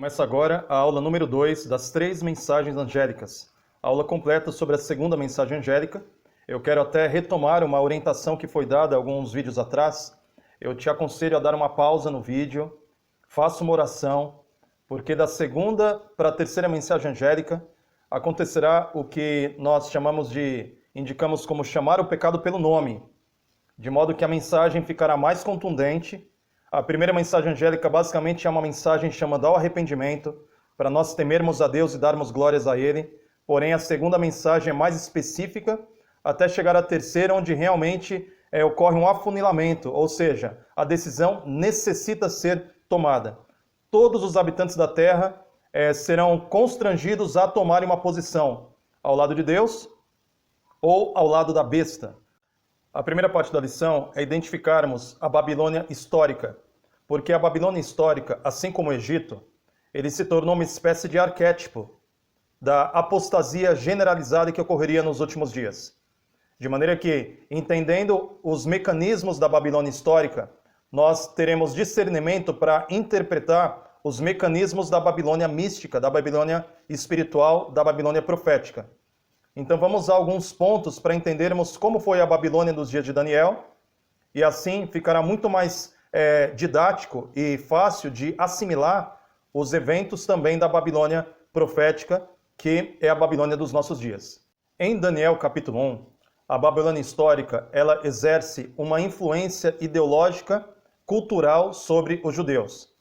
Começa agora a aula número 2 das 3 mensagens angélicas. A aula completa sobre a segunda mensagem angélica. Eu quero até retomar uma orientação que foi dada alguns vídeos atrás. Eu te aconselho a dar uma pausa no vídeo, faça uma oração, porque da segunda para a terceira mensagem angélica acontecerá o que nós indicamos como chamar o pecado pelo nome, de modo que a mensagem ficará mais contundente. A primeira mensagem angélica basicamente é uma mensagem chamando ao arrependimento, para nós temermos a Deus e darmos glórias a Ele. Porém, a segunda mensagem é mais específica, até chegar à terceira, onde realmente ocorre um afunilamento, ou seja, a decisão necessita ser tomada. Todos os habitantes da terra serão constrangidos a tomarem uma posição ao lado de Deus ou ao lado da besta. A primeira parte da lição é identificarmos a Babilônia histórica, porque a Babilônia histórica, assim como o Egito, ele se tornou uma espécie de arquétipo da apostasia generalizada que ocorreria nos últimos dias. De maneira que, entendendo os mecanismos da Babilônia histórica, nós teremos discernimento para interpretar os mecanismos da Babilônia mística, da Babilônia espiritual, da Babilônia profética. Então vamos a alguns pontos para entendermos como foi a Babilônia nos dias de Daniel, e assim ficará muito mais didático e fácil de assimilar os eventos também da Babilônia profética, que é a Babilônia dos nossos dias. Em Daniel capítulo 1, a Babilônia histórica ela exerce uma influência ideológica, cultural sobre os judeus.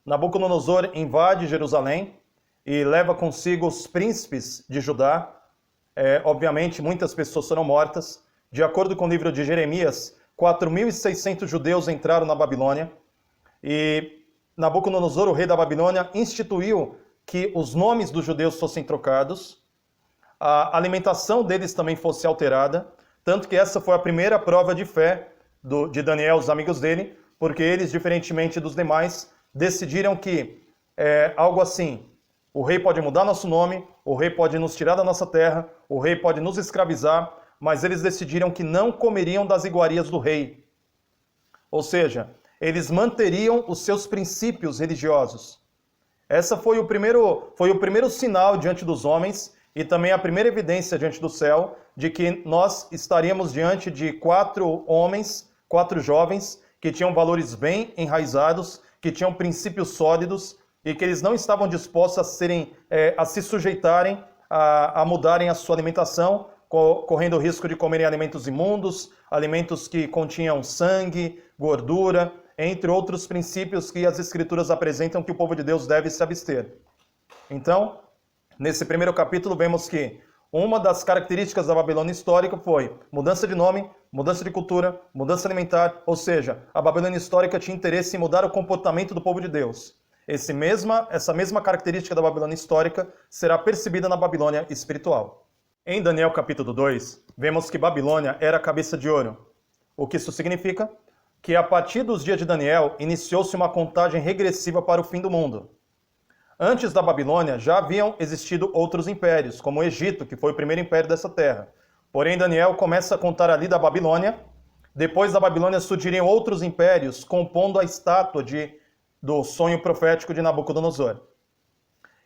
Nabucodonosor invade Jerusalém e leva consigo os príncipes de Judá. Obviamente, muitas pessoas foram mortas. De acordo com o livro de Jeremias, 4.600 judeus entraram na Babilônia. E Nabucodonosor, o rei da Babilônia, instituiu que os nomes dos judeus fossem trocados, a alimentação deles também fosse alterada, tanto que essa foi a primeira prova de fé de Daniel, os amigos dele, porque eles, diferentemente dos demais, decidiram que algo assim: o rei pode mudar nosso nome, o rei pode nos tirar da nossa terra, o rei pode nos escravizar, mas eles decidiram que não comeriam das iguarias do rei. Ou seja, eles manteriam os seus princípios religiosos. Essa foi o primeiro sinal diante dos homens e também a primeira evidência diante do céu de que nós estaríamos diante de 4 homens, 4 jovens, que tinham valores bem enraizados, que tinham princípios sólidos, e que eles não estavam dispostos a se sujeitarem, a mudarem a sua alimentação, correndo o risco de comerem alimentos imundos, alimentos que continham sangue, gordura, entre outros princípios que as Escrituras apresentam que o povo de Deus deve se abster. Então, nesse primeiro capítulo, vemos que uma das características da Babilônia histórica foi mudança de nome, mudança de cultura, mudança alimentar, ou seja, a Babilônia histórica tinha interesse em mudar o comportamento do povo de Deus. Essa mesma característica da Babilônia histórica será percebida na Babilônia espiritual. Em Daniel capítulo 2, vemos que Babilônia era a cabeça de ouro. O que isso significa? Que a partir dos dias de Daniel, iniciou-se uma contagem regressiva para o fim do mundo. Antes da Babilônia, já haviam existido outros impérios, como o Egito, que foi o primeiro império dessa terra. Porém, Daniel começa a contar ali da Babilônia. Depois da Babilônia surgiriam outros impérios, compondo a estátua do sonho profético de Nabucodonosor.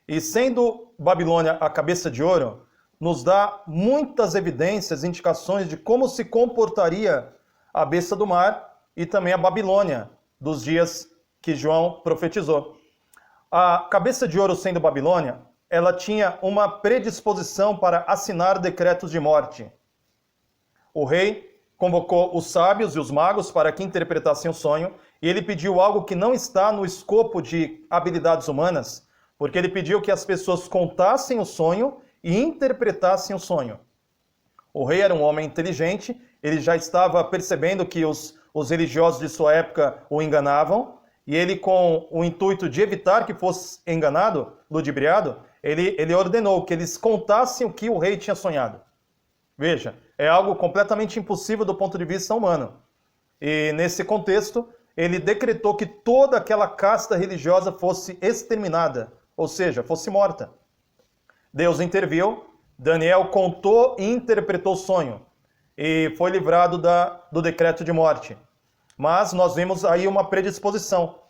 E sendo Babilônia a cabeça de ouro, nos dá muitas evidências, indicações de como se comportaria a besta do mar e também a Babilônia dos dias que João profetizou. A cabeça de ouro, sendo Babilônia, ela tinha uma predisposição para assinar decretos de morte. O rei convocou os sábios e os magos para que interpretassem o sonho, e ele pediu algo que não está no escopo de habilidades humanas, porque ele pediu que as pessoas contassem o sonho e interpretassem o sonho. O rei era um homem inteligente, ele já estava percebendo que os religiosos de sua época o enganavam, e ele, com o intuito de evitar que fosse enganado, ludibriado, ele ordenou que eles contassem o que o rei tinha sonhado. Veja, é algo completamente impossível do ponto de vista humano. E nesse contexto, ele decretou que toda aquela casta religiosa fosse exterminada, ou seja, fosse morta. Deus interviu, Daniel contou e interpretou o sonho, e foi livrado do decreto de morte. Mas nós vemos aí uma predisposição.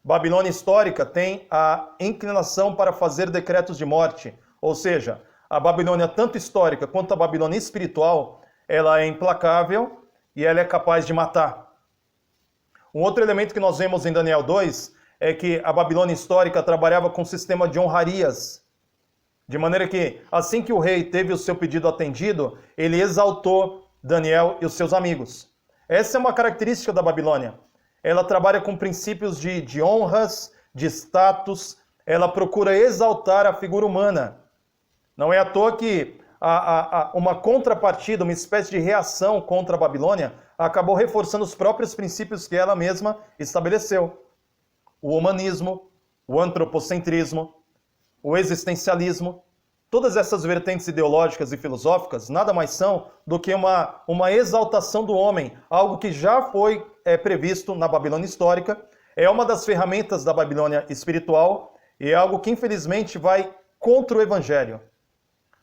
Babilônia histórica tem a inclinação para fazer decretos de morte, ou seja, a Babilônia tanto histórica quanto a Babilônia espiritual, ela é implacável e ela é capaz de matar. Um outro elemento que nós vemos em Daniel 2 é que a Babilônia histórica trabalhava com um sistema de honrarias, de maneira que, assim que o rei teve o seu pedido atendido, ele exaltou Daniel e os seus amigos. Essa é uma característica da Babilônia. Ela trabalha com princípios de honras, de status, ela procura exaltar a figura humana. Não é à toa que uma contrapartida, uma espécie de reação contra a Babilônia, acabou reforçando os próprios princípios que ela mesma estabeleceu. O humanismo, o antropocentrismo, o existencialismo, todas essas vertentes ideológicas e filosóficas nada mais são do que uma exaltação do homem, algo que já foi previsto na Babilônia histórica, é uma das ferramentas da Babilônia espiritual e é algo que infelizmente vai contra o Evangelho.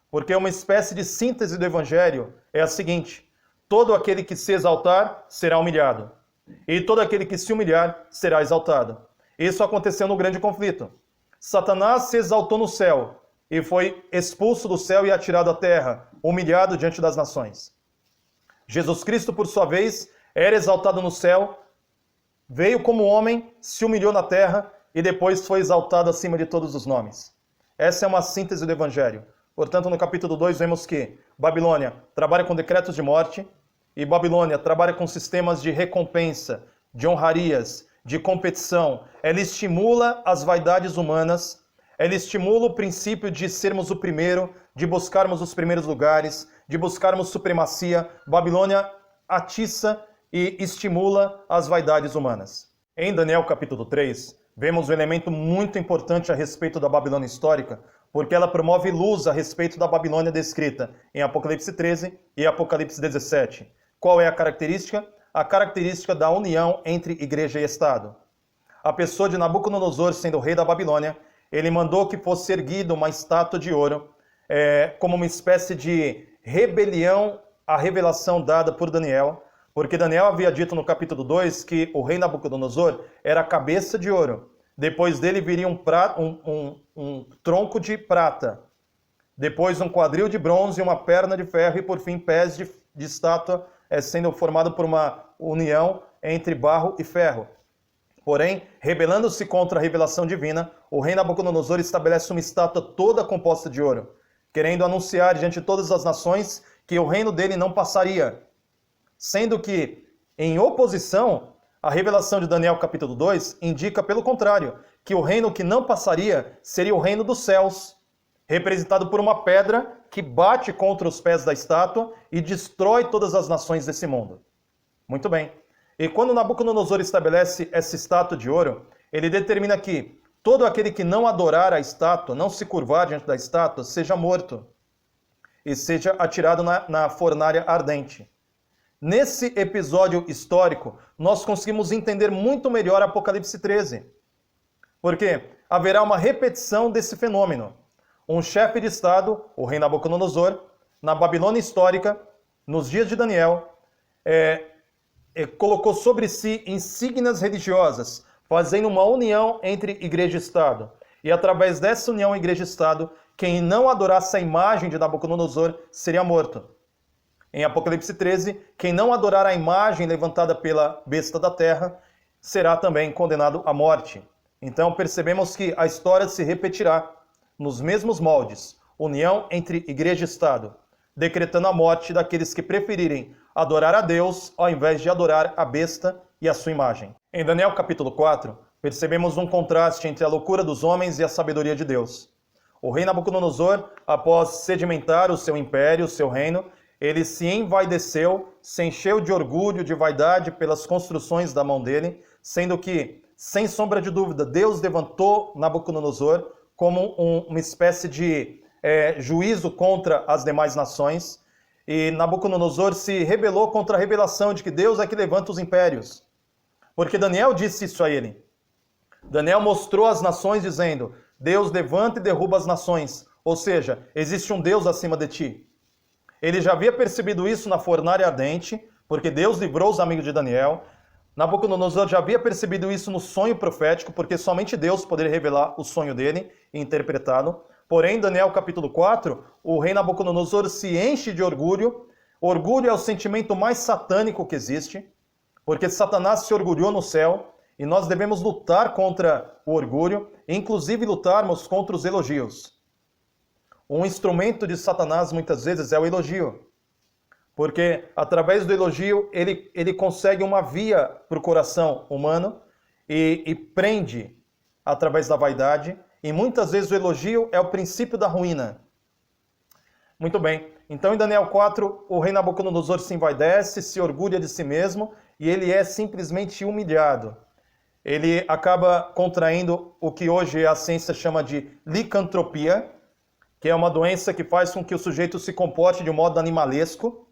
Porque uma espécie de síntese do Evangelho é a seguinte: todo aquele que se exaltar será humilhado, e todo aquele que se humilhar será exaltado. Isso aconteceu no grande conflito. Satanás se exaltou no céu e foi expulso do céu e atirado à terra, humilhado diante das nações. Jesus Cristo, por sua vez, era exaltado no céu, veio como homem, se humilhou na terra e depois foi exaltado acima de todos os nomes. Essa é uma síntese do Evangelho. Portanto, no capítulo 2 vemos que Babilônia trabalha com decretos de morte e Babilônia trabalha com sistemas de recompensa, de honrarias, de competição. Ela estimula as vaidades humanas, ela estimula o princípio de sermos o primeiro, de buscarmos os primeiros lugares, de buscarmos supremacia. Babilônia atiça e estimula as vaidades humanas. Em Daniel capítulo 3, vemos um elemento muito importante a respeito da Babilônia histórica, porque ela promove luz a respeito da Babilônia descrita em Apocalipse 13 e Apocalipse 17. Qual é a característica? A característica da união entre igreja e Estado. A pessoa de Nabucodonosor, sendo o rei da Babilônia, ele mandou que fosse erguida uma estátua de ouro, como uma espécie de rebelião à revelação dada por Daniel, porque Daniel havia dito no capítulo 2 que o rei Nabucodonosor era a cabeça de ouro. Depois dele viria um tronco de prata, depois um quadril de bronze, uma perna de ferro e, por fim, pés de estátua, sendo formado por uma união entre barro e ferro. Porém, rebelando-se contra a revelação divina, o rei Nabucodonosor estabelece uma estátua toda composta de ouro, querendo anunciar diante de todas as nações que o reino dele não passaria. Sendo que, em oposição, a revelação de Daniel capítulo 2 indica, pelo contrário, que o reino que não passaria seria o reino dos céus, representado por uma pedra que bate contra os pés da estátua e destrói todas as nações desse mundo. Muito bem. E quando Nabucodonosor estabelece essa estátua de ouro, ele determina que todo aquele que não adorar a estátua, não se curvar diante da estátua, seja morto e seja atirado na fornalha ardente. Nesse episódio histórico, nós conseguimos entender muito melhor Apocalipse 13. Porque haverá uma repetição desse fenômeno. Um chefe de Estado, o rei Nabucodonosor, na Babilônia histórica, nos dias de Daniel, colocou sobre si insígnias religiosas, fazendo uma união entre igreja e Estado. E através dessa união igreja e Estado, quem não adorasse a imagem de Nabucodonosor seria morto. Em Apocalipse 13, quem não adorar a imagem levantada pela besta da terra será também condenado à morte. Então percebemos que a história se repetirá nos mesmos moldes, união entre igreja e Estado, decretando a morte daqueles que preferirem adorar a Deus ao invés de adorar a besta e a sua imagem. Em Daniel capítulo 4, percebemos um contraste entre a loucura dos homens e a sabedoria de Deus. O rei Nabucodonosor, após sedimentar o seu império, o seu reino, ele se envaideceu, se encheu de orgulho, de vaidade pelas construções da mão dele, sendo que, sem sombra de dúvida, Deus levantou Nabucodonosor como uma espécie de juízo contra as demais nações, e Nabucodonosor se rebelou contra a revelação de que Deus é que levanta os impérios. Porque Daniel disse isso a ele. Daniel mostrou às nações dizendo: Deus levanta e derruba as nações, ou seja, existe um Deus acima de ti. Ele já havia percebido isso na fornalha ardente, porque Deus livrou os amigos de Daniel, Nabucodonosor já havia percebido isso no sonho profético, porque somente Deus poderia revelar o sonho dele e interpretá-lo. Porém, em Daniel capítulo 4, o rei Nabucodonosor se enche de orgulho. Orgulho é o sentimento mais satânico que existe, porque Satanás se orgulhou no céu e nós devemos lutar contra o orgulho, inclusive lutarmos contra os elogios. Um instrumento de Satanás muitas vezes é o elogio, porque através do elogio ele consegue uma via para o coração humano e prende através da vaidade, e muitas vezes o elogio é o princípio da ruína. Muito bem, então em Daniel 4, o rei Nabucodonosor se envaidece, se orgulha de si mesmo, e ele é simplesmente humilhado. Ele acaba contraindo o que hoje a ciência chama de licantropia, que é uma doença que faz com que o sujeito se comporte de um modo animalesco.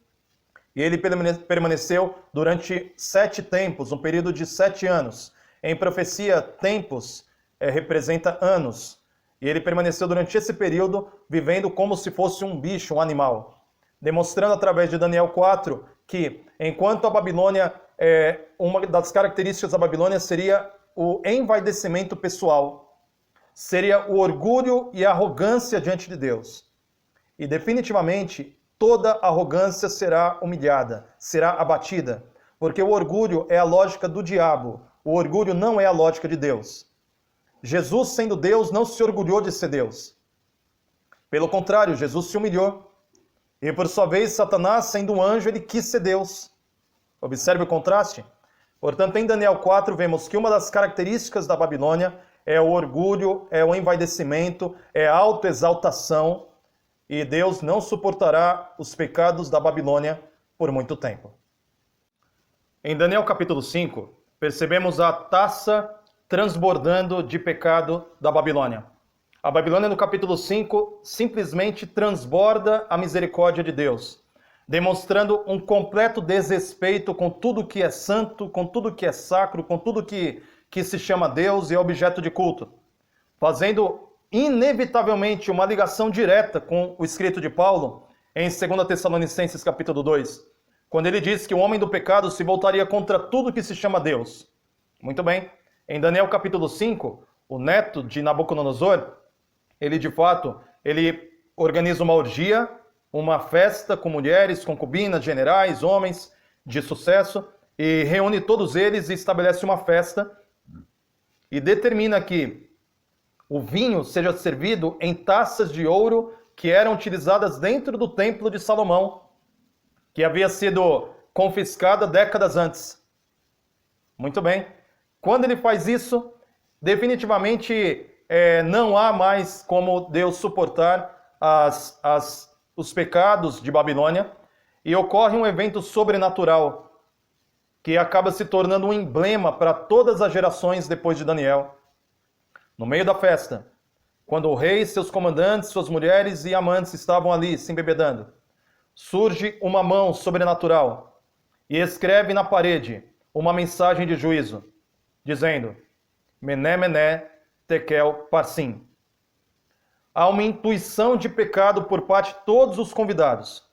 E ele permaneceu durante 7 tempos, um período de 7 anos. Em profecia, tempos representa anos. E ele permaneceu durante esse período vivendo como se fosse um bicho, um animal. Demonstrando através de Daniel 4 que, enquanto a Babilônia, uma das características da Babilônia seria o envaidecimento pessoal, seria o orgulho e a arrogância diante de Deus. E definitivamente, toda arrogância será humilhada, será abatida, porque o orgulho é a lógica do diabo, o orgulho não é a lógica de Deus. Jesus, sendo Deus, não se orgulhou de ser Deus. Pelo contrário, Jesus se humilhou. E por sua vez, Satanás, sendo um anjo, ele quis ser Deus. Observe o contraste. Portanto, em Daniel 4, vemos que uma das características da Babilônia é o orgulho, é o envaidecimento, é a autoexaltação, e Deus não suportará os pecados da Babilônia por muito tempo. Em Daniel capítulo 5, percebemos a taça transbordando de pecado da Babilônia. A Babilônia, no capítulo 5, simplesmente transborda a misericórdia de Deus, demonstrando um completo desrespeito com tudo que é santo, com tudo que é sacro, com tudo que se chama Deus e é objeto de culto, fazendo inevitavelmente uma ligação direta com o escrito de Paulo em 2 Tessalonicenses capítulo 2, quando ele diz que o homem do pecado se voltaria contra tudo que se chama Deus. Muito bem, em Daniel capítulo 5, o neto de Nabucodonosor, ele de fato, ele organiza uma orgia, uma festa com mulheres, concubinas, generais, homens de sucesso, e reúne todos eles e estabelece uma festa, e determina que o vinho seja servido em taças de ouro que eram utilizadas dentro do templo de Salomão, que havia sido confiscada décadas antes. Muito bem. Quando ele faz isso, definitivamente não há mais como Deus suportar os pecados de Babilônia, e ocorre um evento sobrenatural que acaba se tornando um emblema para todas as gerações depois de Daniel. No meio da festa, quando o rei, seus comandantes, suas mulheres e amantes estavam ali se embebedando, surge uma mão sobrenatural e escreve na parede uma mensagem de juízo, dizendo: Mené, Mené, Tekel, Parsim. Há uma intuição de pecado por parte de todos os convidados.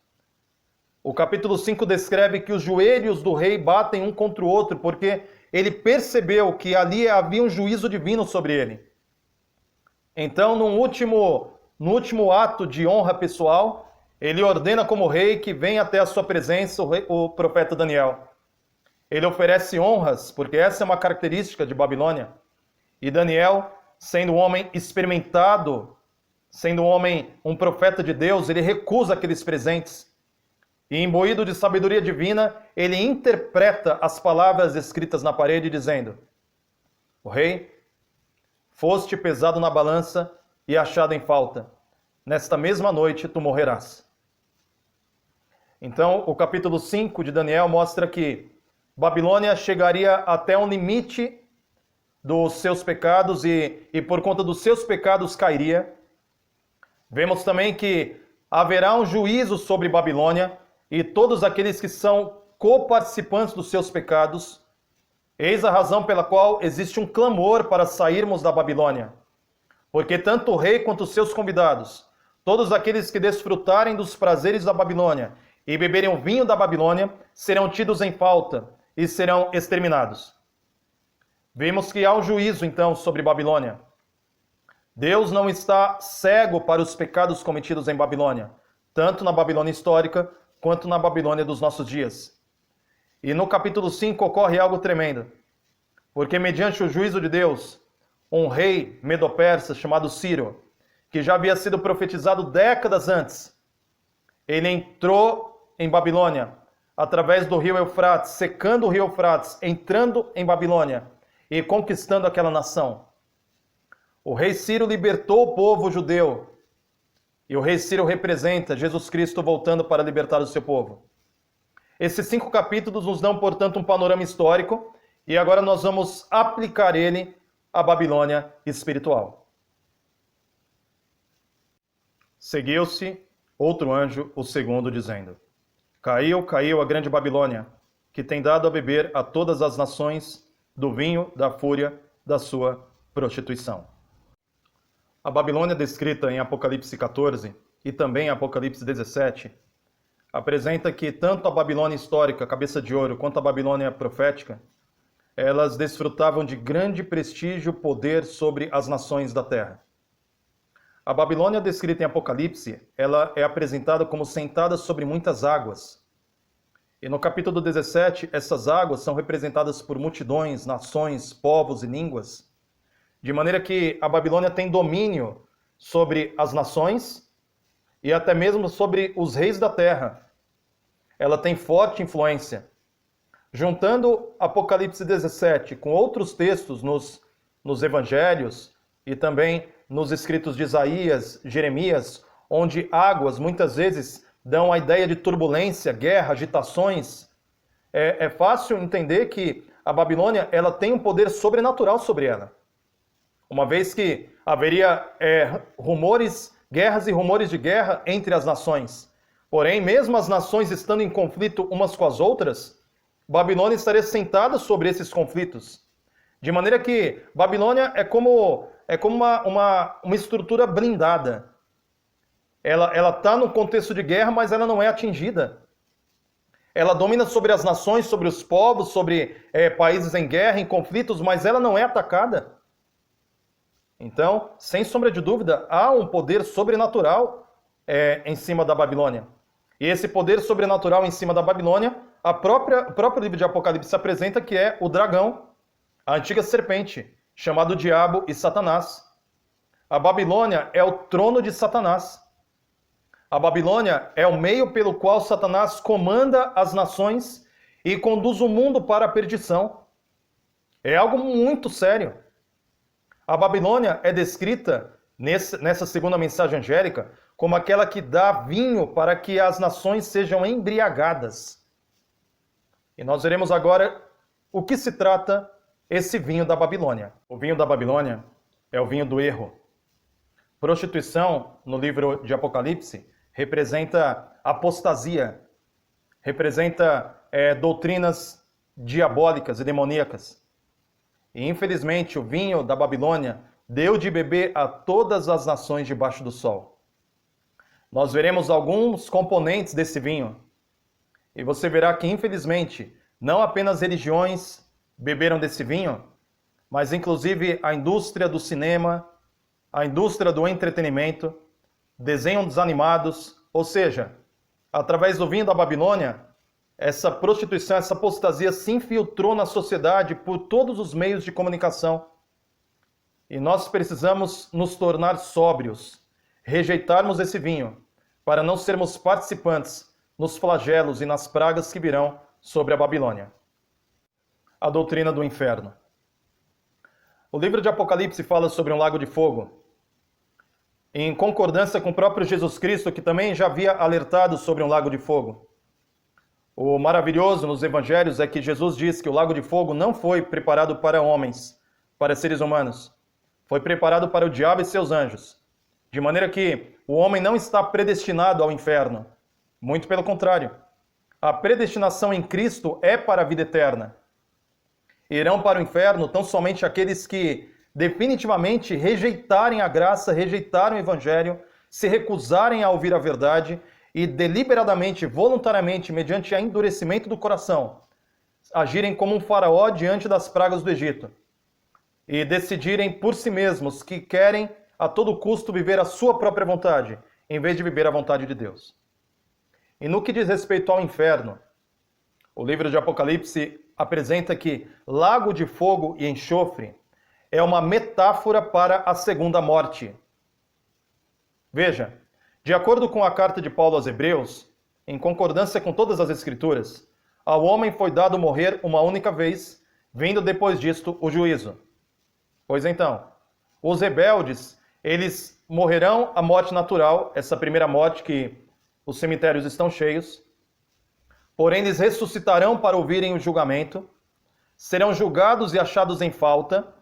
O capítulo 5 descreve que os joelhos do rei batem um contra o outro, porque ele percebeu que ali havia um juízo divino sobre ele. Então, no último ato de honra pessoal, ele ordena como rei que venha até a sua presença o profeta Daniel. Ele oferece honras, porque essa é uma característica de Babilônia. E Daniel, sendo um homem experimentado, sendo um profeta de Deus, ele recusa aqueles presentes. E imbuído de sabedoria divina, ele interpreta as palavras escritas na parede, dizendo: O rei, foste pesado na balança e achado em falta. Nesta mesma noite tu morrerás. Então, o capítulo 5 de Daniel mostra que Babilônia chegaria até um limite dos seus pecados e por conta dos seus pecados cairia. Vemos também que haverá um juízo sobre Babilônia e todos aqueles que são coparticipantes dos seus pecados. Eis a razão pela qual existe um clamor para sairmos da Babilônia. Porque tanto o rei quanto os seus convidados, todos aqueles que desfrutarem dos prazeres da Babilônia e beberem o vinho da Babilônia, serão tidos em falta. e serão exterminados. Vimos que há um juízo, então, sobre Babilônia. Deus não está cego para os pecados cometidos em Babilônia, tanto na Babilônia histórica, quanto na Babilônia dos nossos dias. E no capítulo 5 ocorre algo tremendo, porque mediante o juízo de Deus, um rei medo-persa chamado Ciro, que já havia sido profetizado décadas antes, ele entrou em Babilônia, através do rio Eufrates, secando o rio Eufrates, entrando em Babilônia e conquistando aquela nação. O rei Ciro libertou o povo judeu, e o rei Ciro representa Jesus Cristo voltando para libertar o seu povo. Esses 5 capítulos nos dão, portanto, um panorama histórico, e agora nós vamos aplicar ele à Babilônia espiritual. Seguiu-se outro anjo, o segundo, dizendo: Caiu, caiu a grande Babilônia, que tem dado a beber a todas as nações do vinho da fúria da sua prostituição. A Babilônia descrita em Apocalipse 14 e também em Apocalipse 17 apresenta que tanto a Babilônia histórica, cabeça de ouro, quanto a Babilônia profética, elas desfrutavam de grande prestígio e poder sobre as nações da terra. A Babilônia descrita em Apocalipse, ela é apresentada como sentada sobre muitas águas. E no capítulo 17, essas águas são representadas por multidões, nações, povos e línguas, de maneira que a Babilônia tem domínio sobre as nações e até mesmo sobre os reis da terra. Ela tem forte influência. Juntando Apocalipse 17 com outros textos nos evangelhos e também nos escritos de Isaías, Jeremias, onde águas muitas vezes dão a ideia de turbulência, guerra, agitações, é fácil entender que a Babilônia ela tem um poder sobrenatural sobre ela. Uma vez que haveria rumores, guerras e rumores de guerra entre as nações. Porém, mesmo as nações estando em conflito umas com as outras, Babilônia estaria sentada sobre esses conflitos. De maneira que Babilônia é como uma estrutura blindada. Ela está no contexto de guerra, mas ela não é atingida. Ela domina sobre as nações, sobre os povos, sobre países em guerra, em conflitos, mas ela não é atacada. Então, sem sombra de dúvida, há um poder sobrenatural em cima da Babilônia. E esse poder sobrenatural em cima da Babilônia, o próprio livro de Apocalipse apresenta que é o dragão, a antiga serpente, chamado Diabo e Satanás. A Babilônia é o trono de Satanás. A Babilônia é o meio pelo qual Satanás comanda as nações e conduz o mundo para a perdição. É algo muito sério. A Babilônia é descrita nessa segunda mensagem angélica como aquela que dá vinho para que as nações sejam embriagadas. E nós veremos agora o que se trata esse vinho da Babilônia. O vinho da Babilônia é o vinho do erro. Prostituição, no livro de Apocalipse, representa apostasia, representa doutrinas diabólicas e demoníacas. E infelizmente o vinho da Babilônia deu de beber a todas as nações debaixo do sol. Nós veremos alguns componentes desse vinho. E você verá que infelizmente não apenas religiões beberam desse vinho, mas inclusive a indústria do cinema, a indústria do entretenimento, desenhos animados, ou seja, através do vinho da Babilônia, essa prostituição, essa apostasia se infiltrou na sociedade por todos os meios de comunicação. E nós precisamos nos tornar sóbrios, rejeitarmos esse vinho, para não sermos participantes nos flagelos e nas pragas que virão sobre a Babilônia. A doutrina do inferno. O livro de Apocalipse fala sobre um lago de fogo, em concordância com o próprio Jesus Cristo, que também já havia alertado sobre um lago de fogo. O maravilhoso nos evangelhos é que Jesus diz que o lago de fogo não foi preparado para homens, para seres humanos. Foi preparado para o diabo e seus anjos. De maneira que o homem não está predestinado ao inferno. Muito pelo contrário. A predestinação em Cristo é para a vida eterna. Irão para o inferno tão somente aqueles que definitivamente rejeitarem a graça, rejeitarem o evangelho, se recusarem a ouvir a verdade e deliberadamente, voluntariamente, mediante o endurecimento do coração, agirem como um faraó diante das pragas do Egito e decidirem por si mesmos que querem a todo custo viver a sua própria vontade, em vez de viver a vontade de Deus. E no que diz respeito ao inferno, o livro de Apocalipse apresenta que lago de fogo e enxofre é uma metáfora para a segunda morte. Veja, de acordo com a carta de Paulo aos Hebreus, em concordância com todas as Escrituras, ao homem foi dado morrer uma única vez, vindo depois disto o juízo. Pois então, os rebeldes, eles morrerão a morte natural, essa primeira morte que os cemitérios estão cheios, porém eles ressuscitarão para ouvirem o julgamento, serão julgados e achados em falta,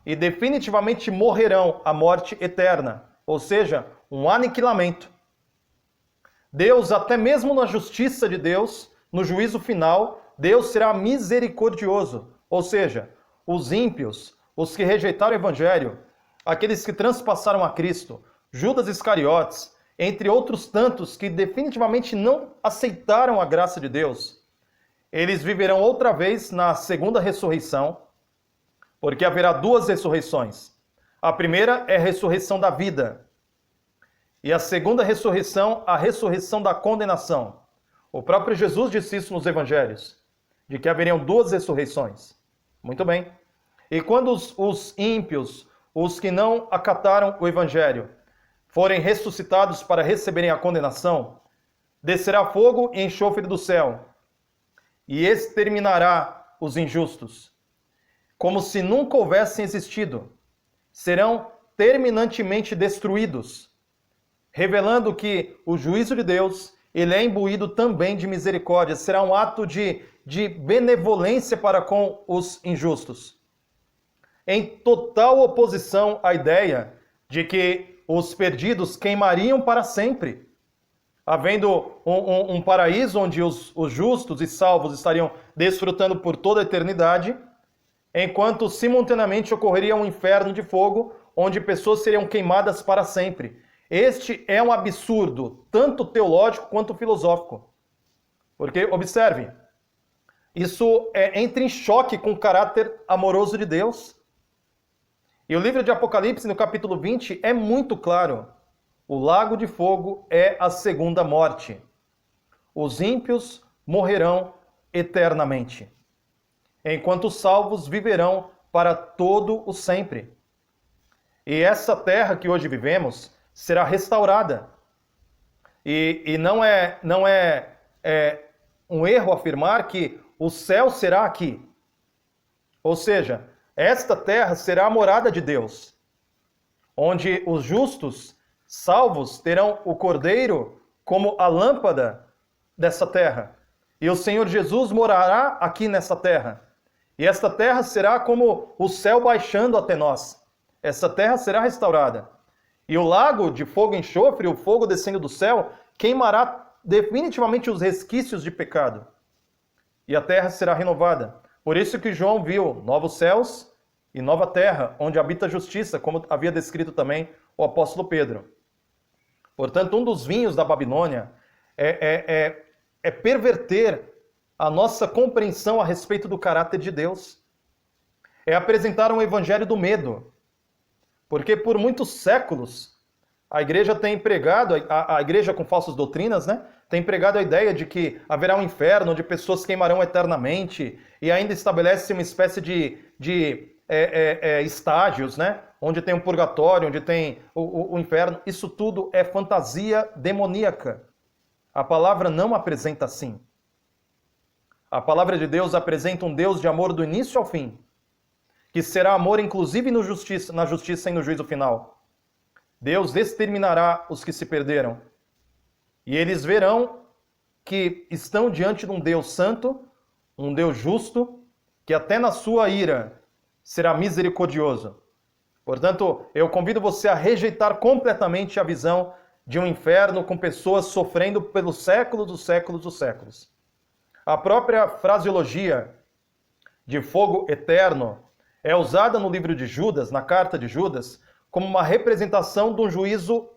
e definitivamente morrerão a morte eterna, ou seja, um aniquilamento. Deus, até mesmo na justiça de Deus, no juízo final, Deus será misericordioso, ou seja, os ímpios, os que rejeitaram o Evangelho, aqueles que transpassaram a Cristo, Judas Iscariotes, entre outros tantos que definitivamente não aceitaram a graça de Deus, eles viverão outra vez na segunda ressurreição, porque haverá duas ressurreições. A primeira é a ressurreição da vida, e a segunda ressurreição, a ressurreição da condenação. O próprio Jesus disse isso nos Evangelhos, de que haveriam duas ressurreições. Muito bem. E quando os ímpios, os que não acataram o Evangelho, forem ressuscitados para receberem a condenação, descerá fogo e enxofre do céu, e exterminará os injustos, como se nunca houvessem existido. Serão terminantemente destruídos, revelando que o juízo de Deus, ele é imbuído também de misericórdia, será um ato de benevolência para com os injustos. Em total oposição à ideia de que os perdidos queimariam para sempre, havendo um paraíso onde os justos e salvos estariam desfrutando por toda a eternidade, enquanto simultaneamente ocorreria um inferno de fogo, onde pessoas seriam queimadas para sempre. Este é um absurdo, tanto teológico quanto filosófico. Porque, observe, isso entra em choque com o caráter amoroso de Deus. E o livro de Apocalipse, no capítulo 20, é muito claro. O lago de fogo é a segunda morte. Os ímpios morrerão eternamente, enquanto os salvos viverão para todo o sempre. E essa terra que hoje vivemos será restaurada. E não é um erro afirmar que o céu será aqui. Ou seja, esta terra será a morada de Deus, onde os justos, salvos, terão o Cordeiro como a lâmpada dessa terra. E o Senhor Jesus morará aqui nessa terra. E esta terra será como o céu baixando até nós. Essa terra será restaurada. E o lago de fogo e enxofre, o fogo descendo do céu, queimará definitivamente os resquícios de pecado. E a terra será renovada. Por isso que João viu novos céus e nova terra, onde habita a justiça, como havia descrito também o apóstolo Pedro. Portanto, um dos vinhos da Babilônia é perverter a nossa compreensão a respeito do caráter de Deus. É apresentar um evangelho do medo. Porque por muitos séculos a igreja tem pregado, a igreja com falsas doutrinas, né, tem pregado a ideia de que haverá um inferno onde pessoas queimarão eternamente e ainda estabelece uma espécie de estágios, né, onde tem um purgatório, onde tem o inferno. Isso tudo é fantasia demoníaca. A palavra não apresenta assim. A palavra de Deus apresenta um Deus de amor do início ao fim, que será amor inclusive na justiça e no juízo final. Deus exterminará os que se perderam. E eles verão que estão diante de um Deus santo, um Deus justo, que até na sua ira será misericordioso. Portanto, eu convido você a rejeitar completamente a visão de um inferno com pessoas sofrendo pelos séculos dos séculos dos séculos. A própria fraseologia de fogo eterno é usada no livro de Judas, na carta de Judas, como uma representação de um juízo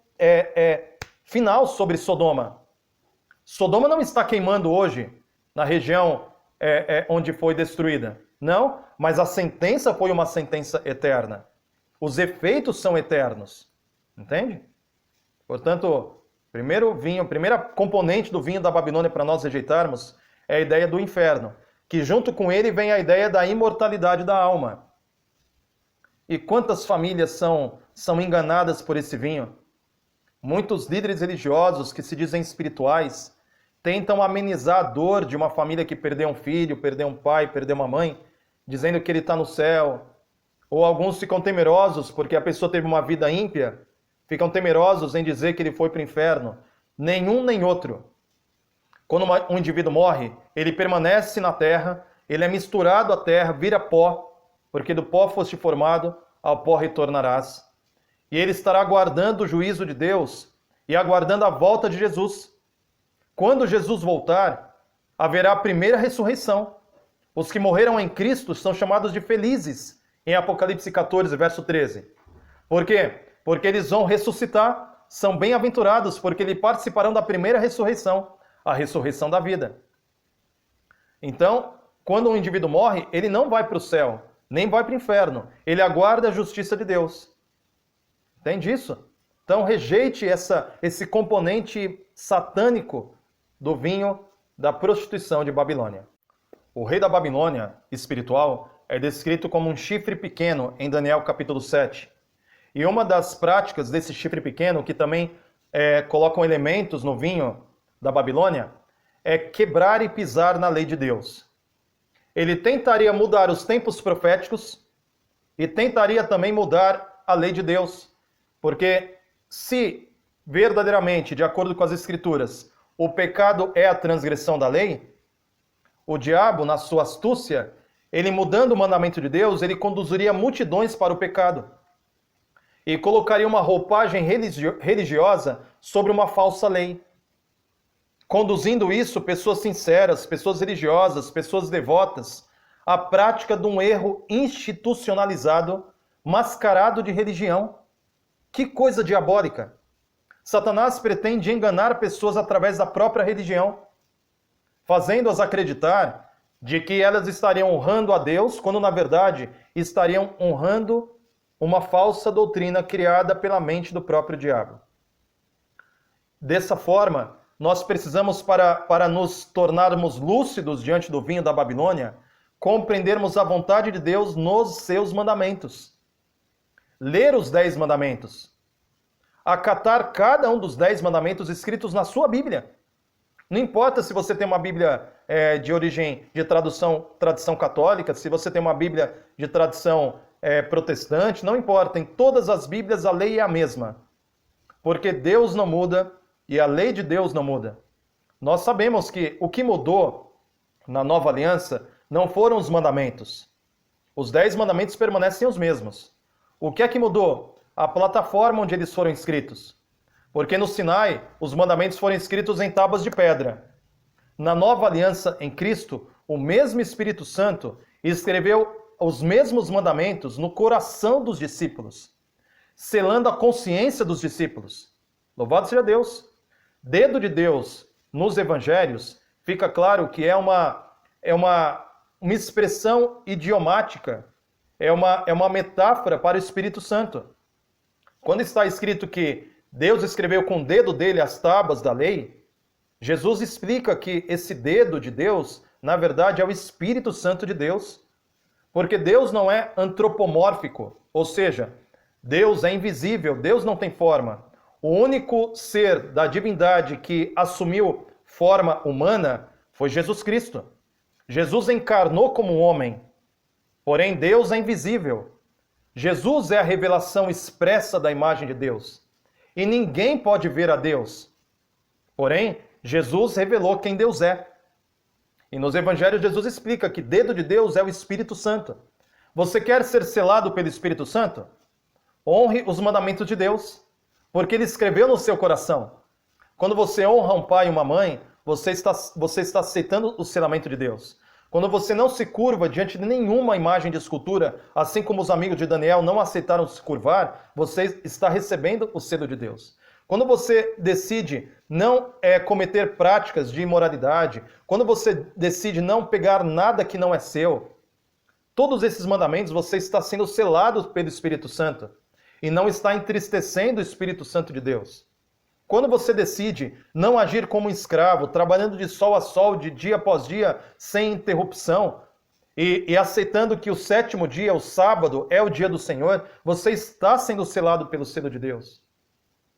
final sobre Sodoma. Sodoma não está queimando hoje na região onde foi destruída. Não, mas a sentença foi uma sentença eterna. Os efeitos são eternos. Entende? Portanto, primeira componente do vinho da Babilônia para nós rejeitarmos é a ideia do inferno, que junto com ele vem a ideia da imortalidade da alma. E quantas famílias são enganadas por esse vinho? Muitos líderes religiosos que se dizem espirituais tentam amenizar a dor de uma família que perdeu um filho, perdeu um pai, perdeu uma mãe, dizendo que ele está no céu. Ou alguns ficam temerosos porque a pessoa teve uma vida ímpia, ficam temerosos em dizer que ele foi para o inferno. Nenhum nem outro. Quando um indivíduo morre, ele permanece na terra, ele é misturado à terra, vira pó, porque do pó foste formado, ao pó retornarás. E ele estará aguardando o juízo de Deus e aguardando a volta de Jesus. Quando Jesus voltar, haverá a primeira ressurreição. Os que morreram em Cristo são chamados de felizes, em Apocalipse 14, verso 13. Por quê? Porque eles vão ressuscitar, são bem-aventurados, porque eles participarão da primeira ressurreição, a ressurreição da vida. Então, quando um indivíduo morre, ele não vai para o céu, nem vai para o inferno. Ele aguarda a justiça de Deus. Entende isso? Então, rejeite esse componente satânico do vinho da prostituição de Babilônia. O rei da Babilônia espiritual é descrito como um chifre pequeno em Daniel capítulo 7. E uma das práticas desse chifre pequeno, que também colocam elementos no vinho da Babilônia, é quebrar e pisar na lei de Deus. Ele tentaria mudar os tempos proféticos e tentaria também mudar a lei de Deus. Porque se verdadeiramente, de acordo com as Escrituras, o pecado é a transgressão da lei, o diabo, na sua astúcia, ele mudando o mandamento de Deus, ele conduziria multidões para o pecado. E colocaria uma roupagem religiosa sobre uma falsa lei. Conduzindo isso, pessoas sinceras, pessoas religiosas, pessoas devotas, à prática de um erro institucionalizado, mascarado de religião. Que coisa diabólica! Satanás pretende enganar pessoas através da própria religião, fazendo-as acreditar de que elas estariam honrando a Deus, quando na verdade estariam honrando uma falsa doutrina criada pela mente do próprio diabo. Dessa forma, nós precisamos, para nos tornarmos lúcidos diante do vinho da Babilônia, compreendermos a vontade de Deus nos seus mandamentos. Ler os 10 mandamentos. Acatar cada um dos 10 mandamentos escritos na sua Bíblia. Não importa se você tem uma Bíblia de origem, de tradição católica, se você tem uma Bíblia de tradição protestante, não importa. Em todas as Bíblias a lei é a mesma. Porque Deus não muda e a lei de Deus não muda. Nós sabemos que o que mudou na nova aliança não foram os mandamentos. Os 10 mandamentos permanecem os mesmos. O que é que mudou? A plataforma onde eles foram escritos. Porque no Sinai, os mandamentos foram escritos em tábuas de pedra. Na nova aliança em Cristo, o mesmo Espírito Santo escreveu os mesmos mandamentos no coração dos discípulos, selando a consciência dos discípulos. Louvado seja Deus! Dedo de Deus nos evangelhos, fica claro que é uma expressão idiomática, é uma metáfora para o Espírito Santo. Quando está escrito que Deus escreveu com o dedo dele as tábuas da lei, Jesus explica que esse dedo de Deus, na verdade, é o Espírito Santo de Deus. Porque Deus não é antropomórfico, ou seja, Deus é invisível, Deus não tem forma. O único ser da divindade que assumiu forma humana foi Jesus Cristo. Jesus encarnou como um homem, porém Deus é invisível. Jesus é a revelação expressa da imagem de Deus. E ninguém pode ver a Deus. Porém, Jesus revelou quem Deus é. E nos evangelhos Jesus explica que dedo de Deus é o Espírito Santo. Você quer ser selado pelo Espírito Santo? Honre os mandamentos de Deus, porque Ele escreveu no seu coração. Quando você honra um pai e uma mãe, você está aceitando o selamento de Deus. Quando você não se curva diante de nenhuma imagem de escultura, assim como os amigos de Daniel não aceitaram se curvar, você está recebendo o selo de Deus. quando você decide não cometer práticas de imoralidade, quando você decide não pegar nada que não é seu, todos esses mandamentos você está sendo selado pelo Espírito Santo e não está entristecendo o Espírito Santo de Deus. Quando você decide não agir como um escravo, trabalhando de sol a sol, de dia após dia, sem interrupção, e aceitando que o sétimo dia, o sábado, é o dia do Senhor, você está sendo selado pelo selo de Deus.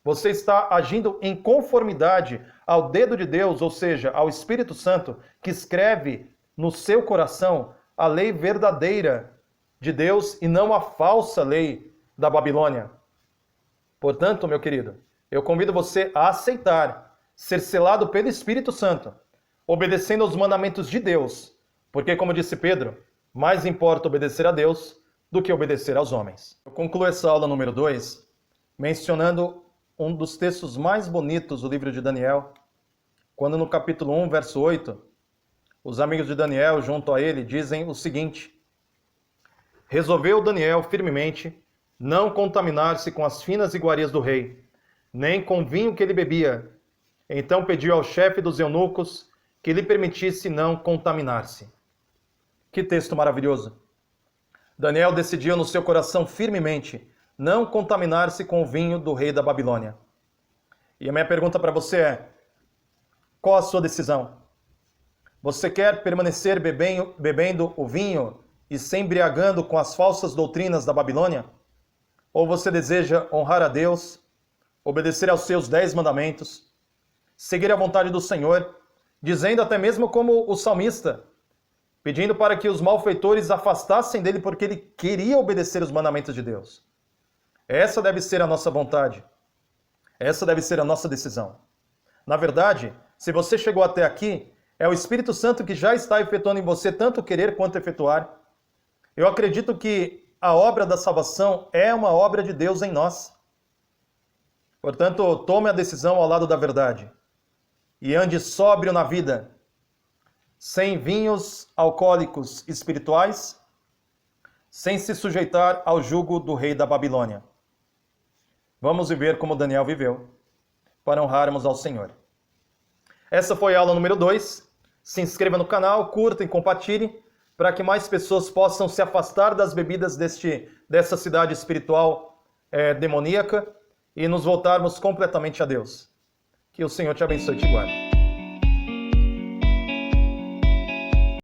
Você está agindo em conformidade ao dedo de Deus, ou seja, ao Espírito Santo, que escreve no seu coração a lei verdadeira de Deus e não a falsa lei da Babilônia. Portanto, meu querido, eu convido você a aceitar ser selado pelo Espírito Santo, obedecendo aos mandamentos de Deus, porque, como disse Pedro, mais importa obedecer a Deus do que obedecer aos homens. Eu concluo essa aula número 2 mencionando um dos textos mais bonitos do livro de Daniel, quando no capítulo 1, verso 8, os amigos de Daniel, junto a ele, dizem o seguinte: resolveu Daniel firmemente não contaminar-se com as finas iguarias do rei, nem com o vinho que ele bebia. Então pediu ao chefe dos eunucos que lhe permitisse não contaminar-se. Que texto maravilhoso! Daniel decidiu no seu coração firmemente não contaminar-se com o vinho do rei da Babilônia. E a minha pergunta para você é: qual a sua decisão? Você quer permanecer bebendo o vinho e se embriagando com as falsas doutrinas da Babilônia? Ou você deseja honrar a Deus, obedecer aos seus 10 mandamentos, seguir a vontade do Senhor, dizendo até mesmo como o salmista, pedindo para que os malfeitores afastassem dele porque ele queria obedecer os mandamentos de Deus? Essa deve ser a nossa vontade. Essa deve ser a nossa decisão. Na verdade, se você chegou até aqui, é o Espírito Santo que já está efetuando em você tanto querer quanto efetuar. Eu acredito que a obra da salvação é uma obra de Deus em nós. Portanto, tome a decisão ao lado da verdade e ande sóbrio na vida, sem vinhos alcoólicos espirituais, sem se sujeitar ao jugo do rei da Babilônia. Vamos viver como Daniel viveu, para honrarmos ao Senhor. Essa foi a aula número 2. Se inscreva no canal, curta e compartilhe, para que mais pessoas possam se afastar das bebidas dessa cidade espiritual demoníaca e nos voltarmos completamente a Deus. Que o Senhor te abençoe e te guarde.